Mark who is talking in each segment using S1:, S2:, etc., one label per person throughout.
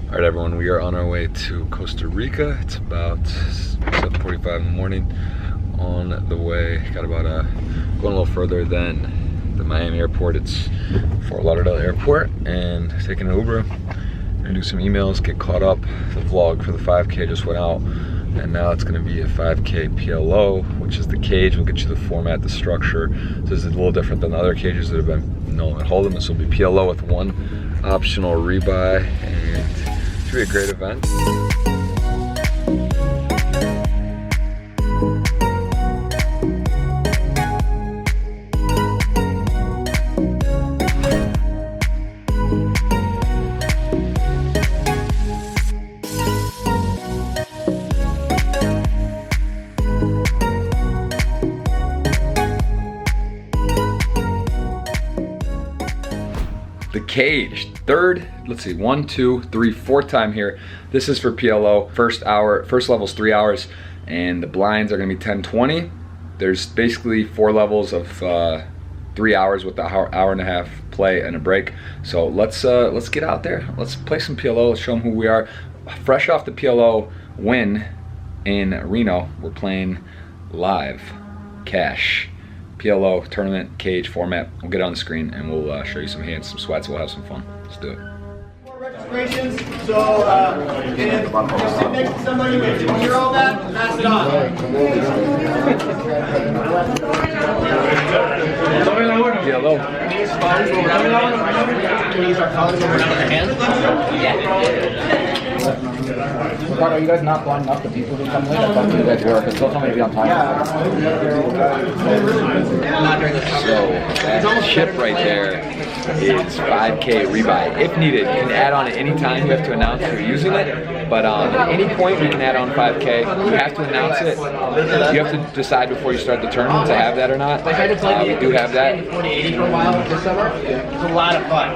S1: All right, everyone, we are on our way to Costa Rica. It's about 7:45 in the morning. On the way, got about going a little further than the Miami airport. It's Fort Lauderdale Airport, and taking an Uber. Gonna do some emails, get caught up. The vlog for the 5K just went out, and now it's gonna be a 5K PLO, which is the cage. We'll get you the format, the structure. So this is a little different than the other cages that have been No Limit Holdem. This will be PLO with one optional rebuy, and it should be a great event. The cage, one, two, three, fourth time here. This is for PLO. First level's 3 hours, and the blinds are gonna be 10-20. There's basically 4 levels of 3 hours with the hour and a half play and a break. So let's get out there. Let's play some PLO. Let's show them who we are. Fresh off the PLO win in Reno, we're playing live cash. PLO tournament cage format. We'll get it on the screen and we'll show you some hands, some sweats. We'll have some fun. Let's do it.
S2: Registrations. So if you sit next to somebody, if you hear all that, pass it on.
S1: PLO.
S2: Can we use our phones when we're not with our hands? Yeah.
S3: Are you guys not blinding up the people who come late? I thought you guys were, because still somebody to be on time.
S1: So that chip right there is 5K rebuy. If needed, you can add on at any time. You have to announce you're using it, but at any point we can add on 5K. You have to announce it. You have to decide before you start the tournament to have that or not. We do have that.
S2: It's a lot of fun.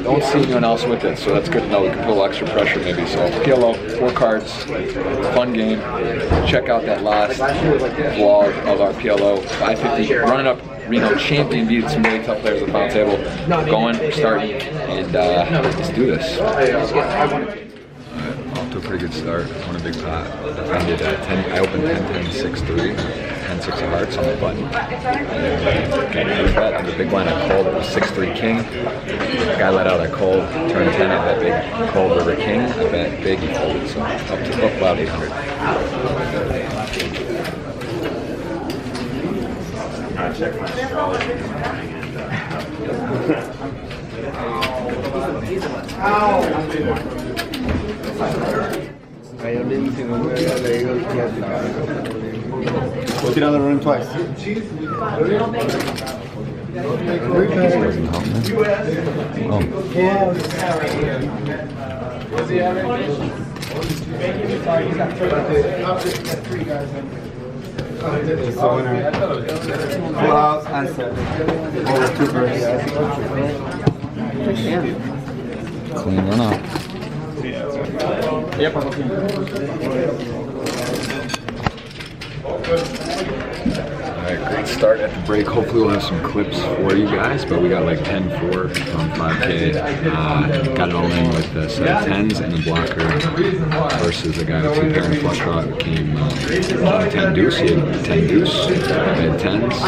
S1: Don't see anyone else with it, so that's good to know. We can put a little extra pressure maybe. So PLO, 4 cards, fun game. Check out that last vlog of our PLO 550 running up Reno champion, beat some really tough players at the final table. Going, starting, and let's do this. Alright, off to a pretty good start. Won a big pot. Defended 10. I opened 10-10-6-3. 10-6 of hearts on the button. Got a bet on the big blind I called. It was 6-3 king. The guy let out a cold, turned 10. I bet big cold over king. I bet big, he folded. So up about 800.
S4: I check my astrology in the morning
S5: We'll get another room twice. Full house and over 2 birds.
S1: Clean run up.
S5: Yep.
S1: Alright, great start at the break. Hopefully we'll have some clips for you guys, but we got like 10-4 from 5K. Got it all in with a set of 10s and the blocker versus a guy with 2 pair and flush draw. It came 10 deuce. He had 10 deuce. I had 10s.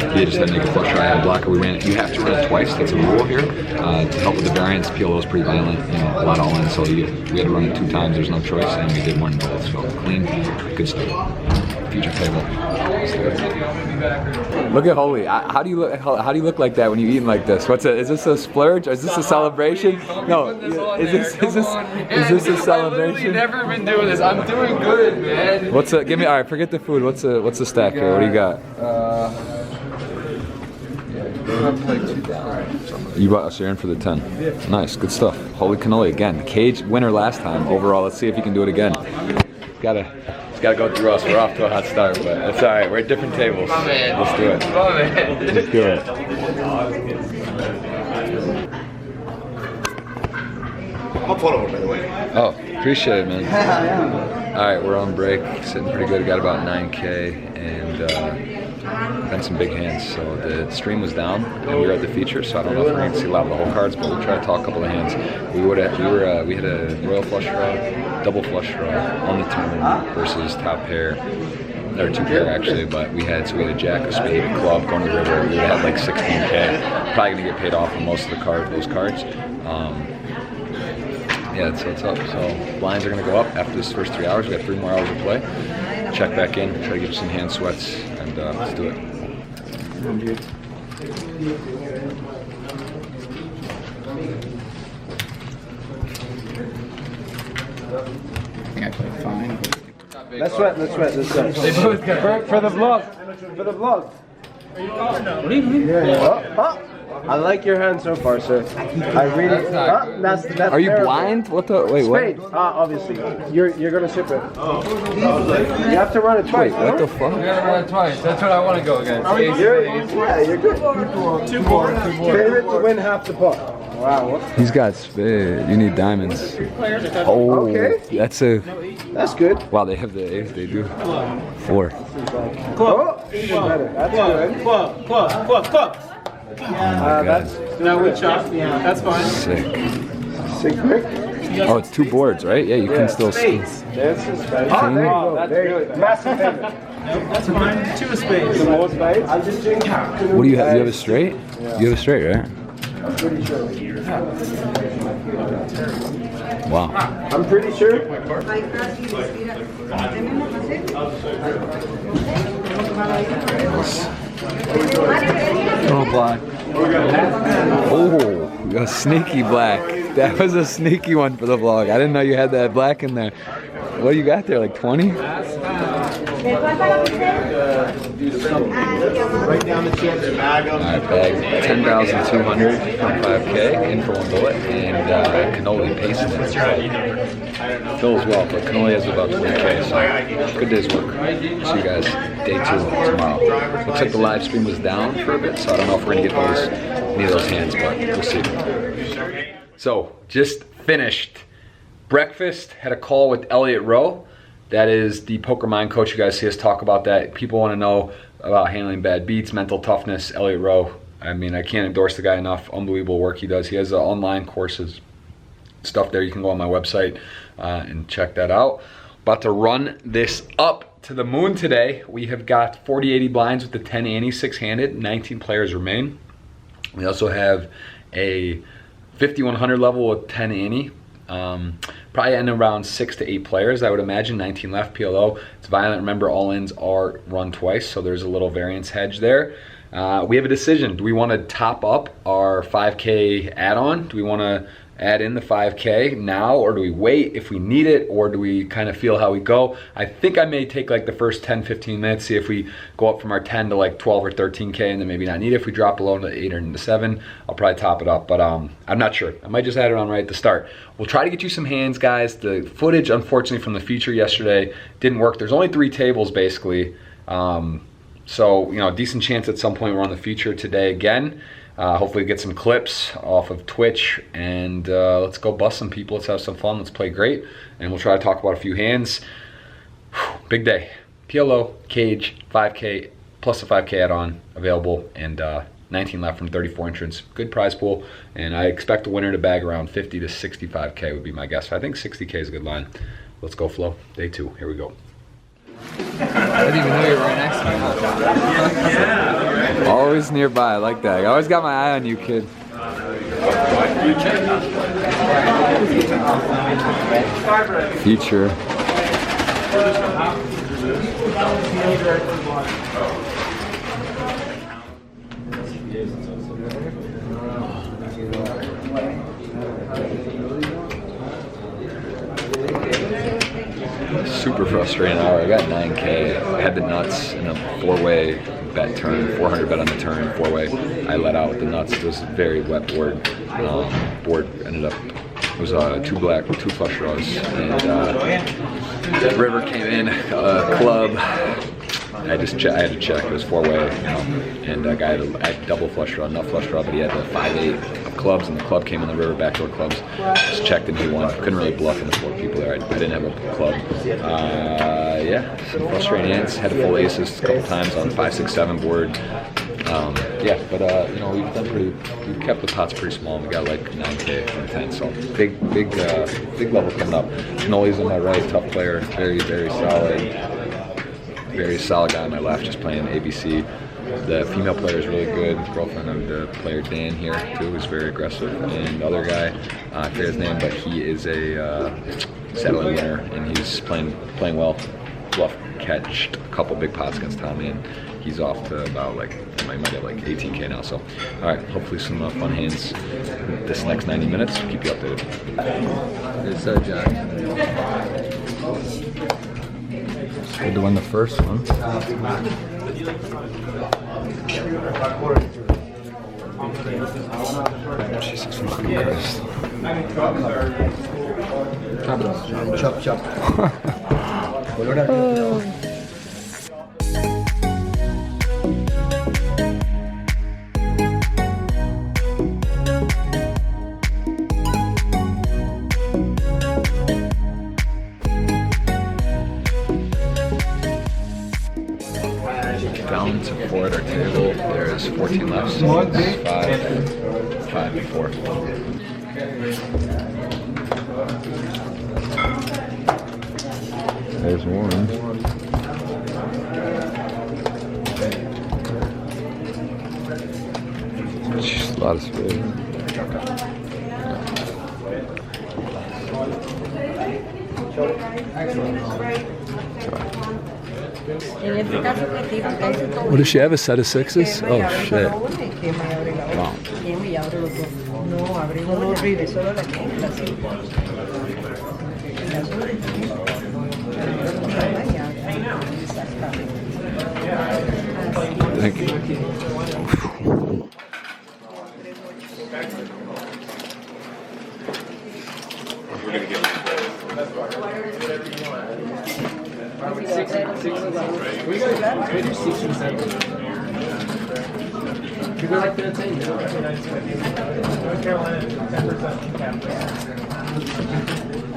S1: And he just had to make a flush draw. I had a blocker. We ran it. You have to run it twice. That's a rule here. To help with the variance, PLO is pretty violent. You know, a lot all in. So we had to run it 2 times. There's no choice, and we did 1 both. So clean, good start. Future table. Look at Holy. How do you look like that when you eating like this? Is this a splurge? Or is this a celebration? No. Is this a celebration?
S6: I've never been doing this. I'm doing good, man.
S1: Give me. All right, forget the food. What's the stack here? What do you got? You bought us, so you're in for the 10. Nice, good stuff. Holy cannoli again. Cage winner last time. Overall, let's see if you can do it again. It's gotta go through us. We're off to a hot start, but it's all right. We're at different tables. Let's do it. Let's do it.
S4: I'll photo by the way.
S1: Oh, appreciate it, man. All right, we're on break. Sitting pretty good. Got about 9K, and been some big hands. So the stream was down, and we were at the feature, so I don't know if we're going to see a lot of the whole cards, but we'll try to talk a couple of hands. We had a royal flush draw, double flush draw on the turn versus top pair. Or two pair actually, but we had a jack, a spade, a club, going to the river. We had like 16K. Probably gonna get paid off on most of those cards. Yeah, that's what's up. So blinds are gonna go up after this first 3 hours. We got 3 more hours of play. Check back in, try to get you some hand sweats, and let's do it.
S3: Yeah, fine.
S5: Let's sweat.
S6: They both got
S5: For the vlog. For the vlog.
S6: What do you mean?
S5: Yeah. I like your hand so far, sir. I really.
S6: That's not good.
S5: That's
S1: Are you
S5: terrible.
S1: blind? What the? Wait,
S5: Spade.
S1: what?
S5: Obviously. You're gonna ship it. You have to run it twice.
S1: What the fuck?
S6: We gotta run it twice. That's what I want to go against.
S5: You're good. Two boards. Favorite to win half the pot. Wow.
S1: He's got spade. You need diamonds. Oh,
S5: Okay. That's good.
S1: Wow, they have the ace. They do. 4.
S5: Oh, even better. That's good.
S2: Club.
S1: Oh my god.
S2: Now we chop. Yeah, that's fine.
S1: Sick.
S5: Sick pick.
S1: Oh, it's 2 boards, right? Yeah, you can still see.
S5: There's the spade. Oh, there you go. There you go. Massive favorite.
S2: That's fine. 2 of spades.
S5: The more spades. I just think.
S1: What do you have? You have a straight? You have a straight, right?
S5: I'm pretty sure.
S1: Wow.
S5: I'm pretty sure.
S1: Oh, black. Oh, a sneaky black. That was a sneaky one for the vlog. I didn't know you had that black in there. What do you got there, like 20?
S4: Right down the chance of bag of.
S1: Alright, bag 10,200 from 5K in for 1 bullet, and cannoli pasted it. Phil as well, but cannoli has about 20K, so good day's work. See you guys day 2 tomorrow. Looks like the live stream was down for a bit, so I don't know if we're gonna get any of those hands, but we'll see. So, just finished breakfast, had a call with Elliot Rowe. That is the poker mind coach. You guys see us talk about that. People want to know about handling bad beats, mental toughness. Elliot Rowe, I mean, I can't endorse the guy enough. Unbelievable work he does. He has online courses, stuff there. You can go on my website and check that out. About to run this up to the moon today. We have got 40-80 blinds with the 10 ante, 6-handed. 19 players remain. We also have a 5100 level with 10 ante. Probably end around 6 to 8 players, I would imagine. 19 left, PLO. It's violent. Remember, all-ins are run twice, so there's a little variance hedge there. We have a decision. Do we want to top up our 5K add-on? Do we want to add in the 5K now, or do we wait if we need it, or do we kind of feel how we go? I think I may take like the first 10-15 minutes, see if we go up from our 10 to like 12 or 13K, and then maybe not need it. If we drop below to 8 or into 7, I'll probably top it up, but I'm not sure. I might just add it on right at the start. We'll try to get you some hands, guys. The footage, unfortunately, from the feature yesterday didn't work. There's only 3 tables, basically. So, you know, decent chance at some point we're on the feature today again. Hopefully get some clips off of Twitch, and let's go bust some people. Let's have some fun. Let's play great, and we'll try to talk about a few hands. Whew, big day. PLO, Cage, 5K, plus a 5K add-on available, and 19 left from 34 entrants. Good prize pool, and I expect the winner to bag around 50 to 65K would be my guess. I think 60K is a good line. Let's go, Flo. Day 2. Here we go.
S6: I didn't even know you were right next to me.
S1: Always nearby, I like that. I always got my eye on you, kid. Feature. Super frustrating hour. I got 9K. I had the nuts in a 4-way bet turn, 400 bet on the turn, 4-way. I let out with the nuts. It was a very wet board. Board ended up, it was 2 black, 2 flush draws, and river came in, club. I had to check. It was 4-way, you know, and a guy had a double flush draw, enough flush draw, but he had the 5-8 of clubs, and the club came on the river, backdoor clubs. Just checked and he won. Couldn't really bluff in the 4 people there. I didn't have a club. Yeah, some frustrating hands. Had to full aces a couple times on 5, 6, 7 board. Yeah, but you know, we kept the pots pretty small. We got like 9K from 10, so big level coming up. Nolly's on my right, tough player, very solid guy on my left, just playing ABC. The female player is really good. Girlfriend of the player Dan here too, who's very aggressive. And the other guy, I forget his name, but he is a satellite winner, and he's playing well. Bluff catched a couple big pots against Tommy, and he's off to about like, he might have like 18K now. So, all right, hopefully some fun hands this next 90 minutes. Keep you updated.
S6: It's Jack. Good to win the first one.
S1: Jesus fucking Christ.
S5: Chop, chop.
S1: Down to 4 at our table. There's 14 left. So it's 5 and 4.
S6: There's one. Jeez, a lot of space.
S1: What does she have? A set of 6s? Oh shit. Wow. Thank you.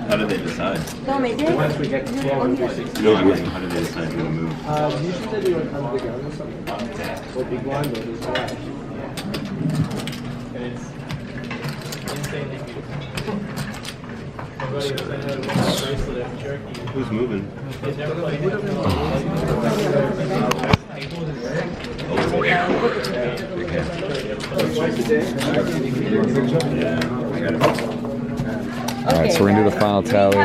S4: How did they decide?
S5: Once we get to 12 or 16.
S4: No, I mean, how did they decide who to move?
S5: Usually they do it on the gun or something. Or big blind board is right. And it's insanely beautiful.
S4: Who's moving?
S6: Alright, so we're gonna do the final tally.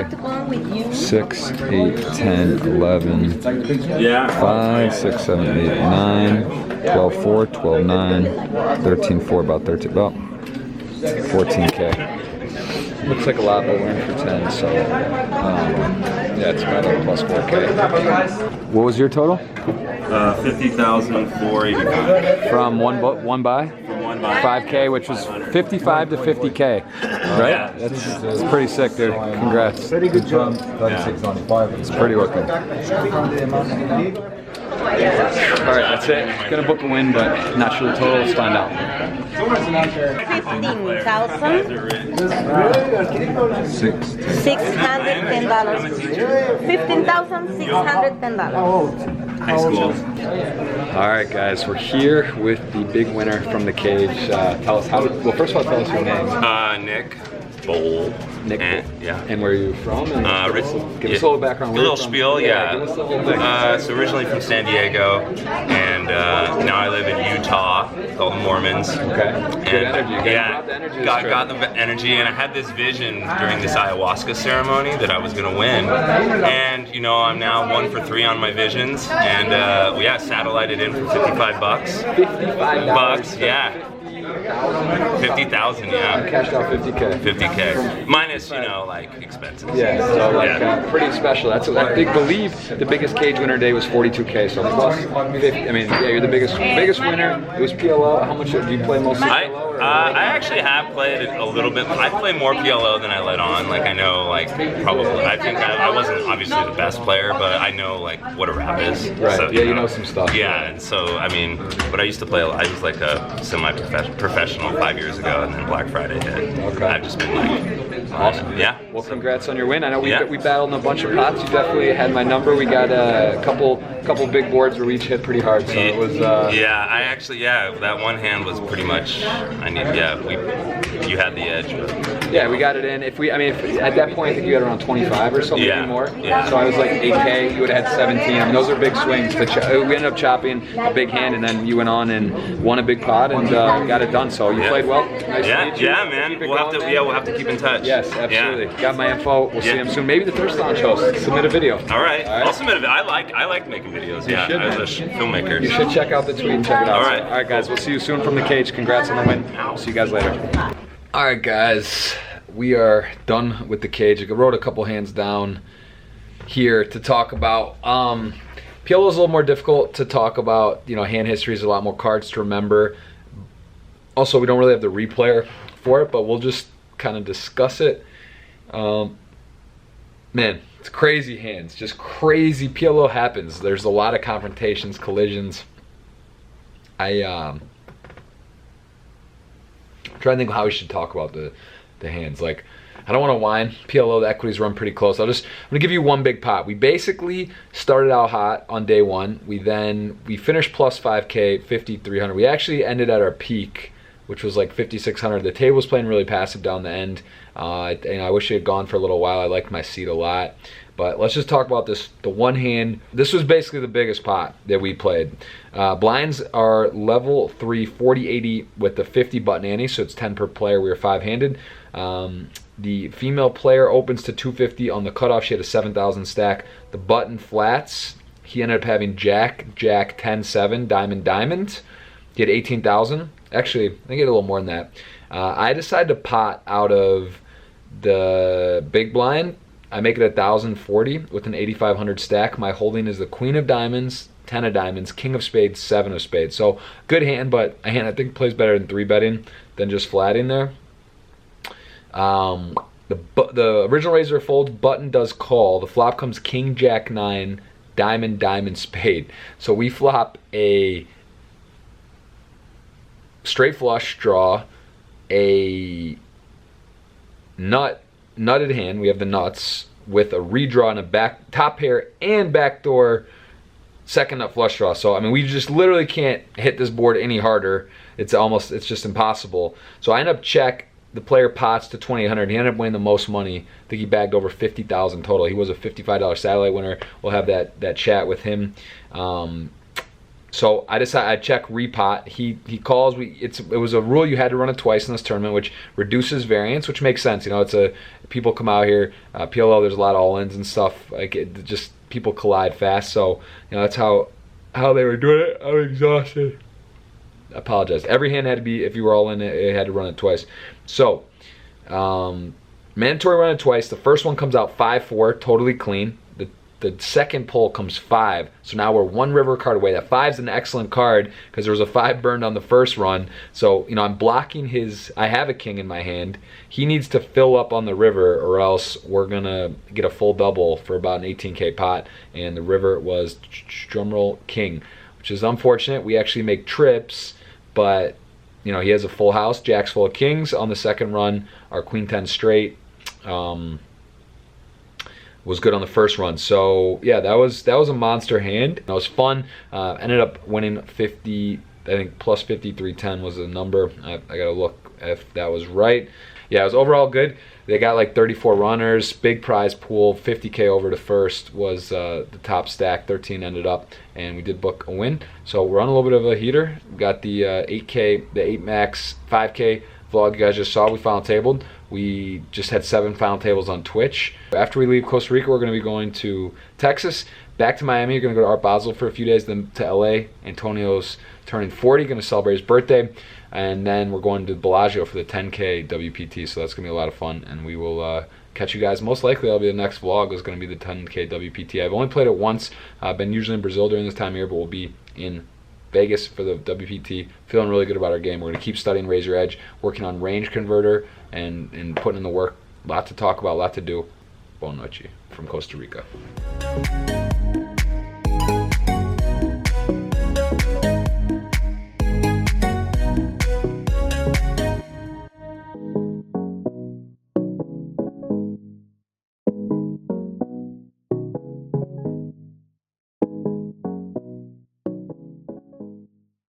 S6: 6, 8, 10, 11, 5, 6, 7, 8, 9, 12, 4, 12, 9, 13, 4, about 14K.
S1: Looks like a lot, but we're in for 10, so yeah, it's about a plus 4K.
S6: What was your total?
S4: 50,485.
S6: From one buy?
S4: From one buy.
S6: 5K, which was 55 to 50K, right?
S4: Yeah.
S6: That's pretty sick, dude. Congrats.
S5: Very good job.
S6: It's pretty working.
S1: Alright, that's it. Gonna book a win, but not sure the total. Let's find out.
S7: 15,610.
S4: High school.
S1: Alright guys, we're here with the big winner from the cage. Tell us well, first of all, tell us your name.
S8: Nick Bowl.
S1: Nick
S8: and,
S1: Bowl.
S8: yeah.
S1: And where are you from? And
S8: Give
S1: us a little background.
S8: A little spiel, yeah.
S1: Give us a little background.
S8: So originally from San Diego, and now I live in Utah, called the Mormons.
S1: Okay. Good
S8: And,
S1: energy.
S8: yeah,
S1: Energy
S8: got the energy, and I had this vision during this ayahuasca ceremony that I was gonna win. And you know, I'm now 1 for 3 on my visions, and yeah, satellited in for $55.
S1: $55.
S8: Yeah. 50,000, yeah.
S1: Cashed out 50K.
S8: 50K. Minus, you know, like expenses.
S1: Yeah, so like
S8: Yeah.
S1: pretty special. That's what I believe the biggest cage winner day was 42K. So plus 50. I mean, yeah, you're the biggest winner. It was PLO. How much do you play mostly PLO? Or?
S8: I actually have played a little bit. I play more PLO than I let on. Like I know, like probably. I think I wasn't obviously the best player, but I know like what a wrap is.
S1: Right.
S8: So,
S1: Yeah, you know some stuff.
S8: Yeah, and so I mean, but I used to play. I was like a semi-professional 5 years ago, and then Black Friday hit.
S1: Okay.
S8: I've just been like,
S1: awesome.
S8: Yeah.
S1: Well, congrats on your win. I know we
S8: Yeah.
S1: we battled in a bunch of pots. You definitely had my number. We got a couple big boards where we each hit pretty hard. So it was.
S8: Yeah, I actually that one hand was pretty much. You had the edge. But.
S1: Yeah, we got it in. If at that point I think you had around 25 or so, maybe more.
S8: Yeah.
S1: So I was like 8K. You would have had 17. I mean, those are big swings. We ended up chopping a big hand, and then you went on and won a big pot and got it done. So you played well. Nice to meet you.
S8: Yeah, man. We'll have to keep in touch.
S1: Yes, absolutely.
S8: Yeah.
S1: Got my info. We'll see him soon. Maybe the Thirst Lounge host. Submit a video.
S8: All right. I'll submit a video. I like making videos.
S1: You should,
S8: as a filmmaker.
S1: You should check out the tweet and check it out.
S8: All right.
S1: All right, guys. We'll see you soon from the cage. Congrats on the win. See you guys later. All right, guys. We are done with the cage. I wrote a couple hands down here to talk about. PLO is a little more difficult to talk about. You know, hand history is a lot more cards to remember. Also, we don't really have the replayer for it, but we'll just kind of discuss it. Man, it's crazy hands, just crazy. PLO happens. There's a lot of confrontations, collisions. I'm trying to think of how we should talk about the hands. Like, I don't want to whine. PLO, the equities run pretty close. I'm gonna give you one big pot. We basically started out hot on day one. We finished plus 5K, 5,300. We actually ended at our peak, which was like 5,600. The table was playing really passive down the end. And I wish it had gone for a little while. I liked my seat a lot. But let's just talk about this. The one hand, this was basically the biggest pot that we played. Blinds are level 3, 40-80 with the 50 button ante, so it's 10 per player. We were 5-handed. The female player opens to 250 on the cutoff. She had a 7,000 stack. The button flats, he ended up having Jack, 10-7, diamond. He had 18,000. Actually, I think he had a little more than that. I decided to pot out of the big blind. I make it 1,040 with an 8,500 stack. My holding is the Queen of Diamonds, 10 of Diamonds, King of Spades, 7 of Spades. So good hand, but a hand I think plays better than 3-betting than just flatting there. The original razor folds, button does call. The flop comes King, Jack, 9, diamond, spade. So we flop a straight flush draw, a nutted hand. We have the nuts with a redraw and a top pair and backdoor second nut flush draw. So I mean, we just literally can't hit this board any harder. It's just impossible. So I end up check. The player pots to 2,800. He ended up winning the most money. I think he bagged over 50,000 total. He was a $55 satellite winner. We'll have that chat with him. So I decided I check repot. He calls. It was a rule you had to run it twice in this tournament, which reduces variance, which makes sense. You know, people come out here. PLO, there's a lot of all-ins and stuff. Like just people collide fast. So you know that's how they were doing it. I'm exhausted. I apologize. Every hand had to be, if you were all in it had to run it twice. So mandatory run it twice. The first one comes out 5-4, totally clean. The second pull comes 5. So now we're 1 river card away. That 5's an excellent card because there was a 5 burned on the first run. So, you know, I'm blocking I have a king in my hand. He needs to fill up on the river or else we're going to get a full double for about an 18K pot. And the river was, drumroll, king, which is unfortunate. We actually make trips, but, you know, he has a full house. Jack's full of kings. On the second run, our queen 10 straight. Was good on the first run. So yeah, that was a monster hand. It was fun. Ended up winning 50. I think plus 5310 was the number. I gotta look if that was right. Yeah, it was overall good. They got like 34 runners, big prize pool, 50K over to first was the top stack. 13 ended up, and we did book a win. So we're on a little bit of a heater. We got the 8K, the 8 max, 5K vlog you guys just saw. We final tabled. We just had 7 final tables on Twitch. After we leave Costa Rica, we're going to be going to Texas, back to Miami. You're going to go to Art Basel for a few days, then to LA. Antonio's turning 40, going to celebrate his birthday. And then we're going to Bellagio for the 10K WPT, so that's going to be a lot of fun. And we will catch you guys. Most likely that'll be the next vlog is going to be the 10K WPT. I've only played it once. I've been usually in Brazil during this time of year, but we'll be in
S6: Vegas for the WPT. Feeling really good about our game. We're going to keep studying Razor Edge, working on RangeConverter, and putting in the work. A lot to talk about, a lot to do. Buon noche from Costa Rica.